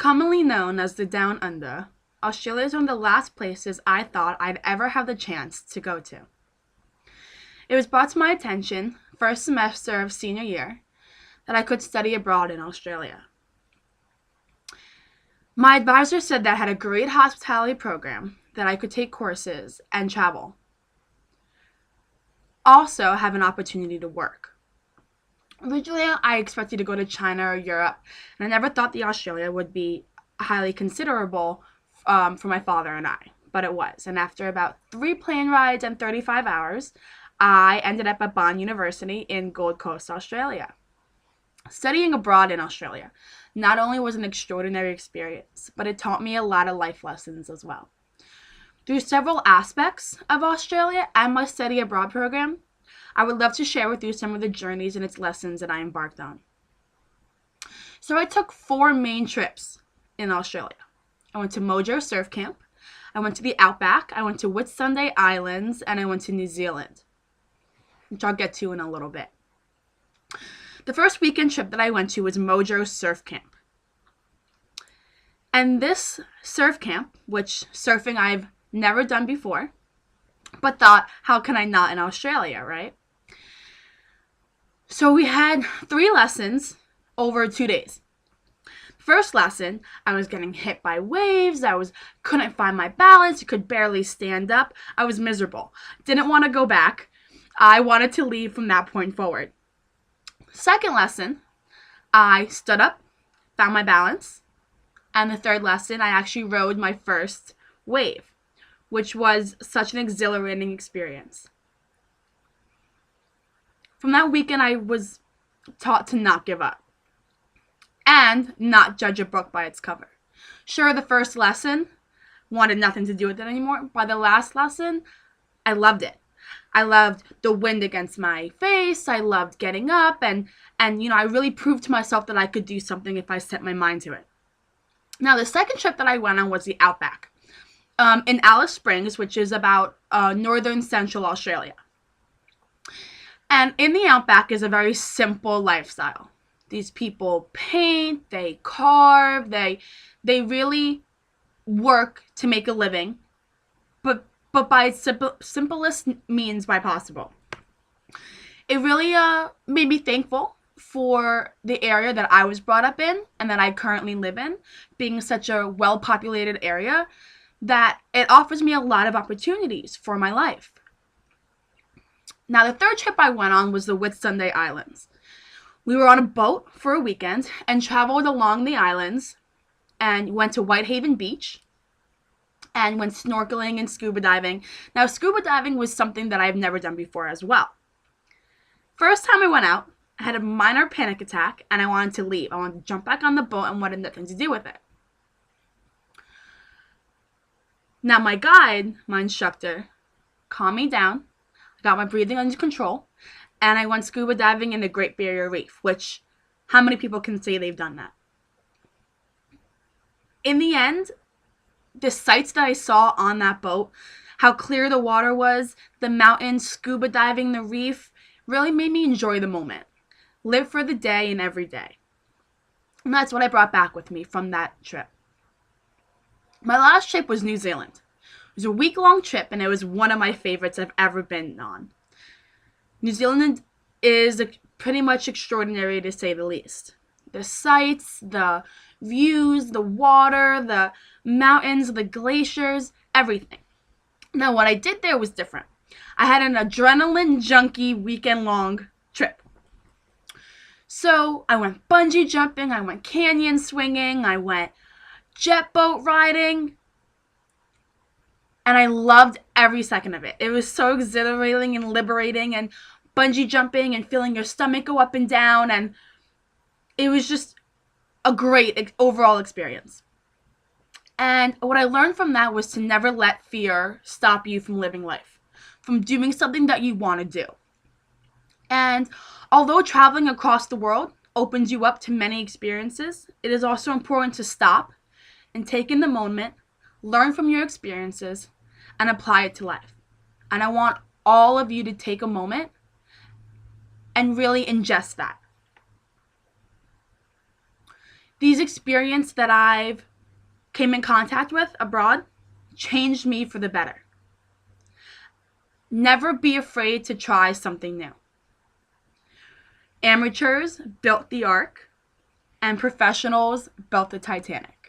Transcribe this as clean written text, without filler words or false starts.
Commonly known as the Down Under, Australia is one of the last places I thought I'd ever have the chance to go to. It was brought to my attention, first semester of senior year, that I could study abroad in Australia. My advisor said that I had a great hospitality program, that I could take courses and travel. Also have an opportunity to work. Originally, I expected to go to China or Europe, and I never thought the Australia would be highly considerable for my father and I, but it was. And after about 3 plane rides and 35 hours, I ended up at Bond University in Gold Coast, Australia. Studying abroad in Australia not only was an extraordinary experience, but it taught me a lot of life lessons as well. Through several aspects of Australia and my study abroad program, I would love to share with you some of the journeys and its lessons that I embarked on. So I took 4 main trips in Australia. I went to Mojo Surf Camp, I went to the Outback, I went to Whitsunday Islands, and I went to New Zealand, which I'll get to in a little bit. The first weekend trip that I went to was Mojo Surf Camp. And this surf camp, which surfing I've never done before, but thought, how can I not in Australia, right? So we had 3 lessons over 2 days. First lesson, I was getting hit by waves. Couldn't find my balance. Could barely stand up. I was miserable. Didn't want to go back. I wanted to leave from that point forward. Second lesson, I stood up, found my balance. And the third lesson, I actually rode my first wave, which was such an exhilarating experience. From that weekend, I was taught to not give up and not judge a book by its cover. Sure, the first lesson wanted nothing to do with it anymore. By the last lesson, I loved it. I loved the wind against my face. I loved getting up and I really proved to myself that I could do something if I set my mind to it. Now, the second trip that I went on was the Outback in Alice Springs, which is about northern central Australia. And in the Outback is a very simple lifestyle. These people paint, they carve, they really work to make a living, but by its simplest means by possible. It really made me thankful for the area that I was brought up in and that I currently live in, being such a well-populated area, that it offers me a lot of opportunities for my life. Now, the third trip I went on was the Whitsunday Islands. We were on a boat for a weekend and traveled along the islands and went to Whitehaven Beach and went snorkeling and scuba diving. Now, scuba diving was something that I've never done before as well. First time I went out, I had a minor panic attack and I wanted to leave. I wanted to jump back on the boat and wanted nothing to do with it. Now, my guide, my instructor, calmed me down, got my breathing under control, and I went scuba diving in the Great Barrier Reef, which, how many people can say they've done that? In the end, the sights that I saw on that boat, how clear the water was, the mountains, scuba diving, the reef, really made me enjoy the moment. Live for the day and every day. And that's what I brought back with me from that trip. My last trip was New Zealand. It was a week-long trip, and it was one of my favorites I've ever been on. New Zealand is pretty much extraordinary, to say the least. The sights, the views, the water, the mountains, the glaciers, everything. Now, what I did there was different. I had an adrenaline junkie weekend-long trip. So I went bungee jumping, I went canyon swinging, I went jet boat riding, and I loved every second of it. It was so exhilarating and liberating, and bungee jumping and feeling your stomach go up and down, and it was just a great overall experience. And what I learned from that was to never let fear stop you from living life, from doing something that you want to do. And although traveling across the world opens you up to many experiences, it is also important to stop and take in the moment, learn from your experiences, and apply it to life. And I want all of you to take a moment and really ingest that. These experiences that I've came in contact with abroad changed me for the better. Never be afraid to try something new. Amateurs built the Ark, and professionals built the Titanic.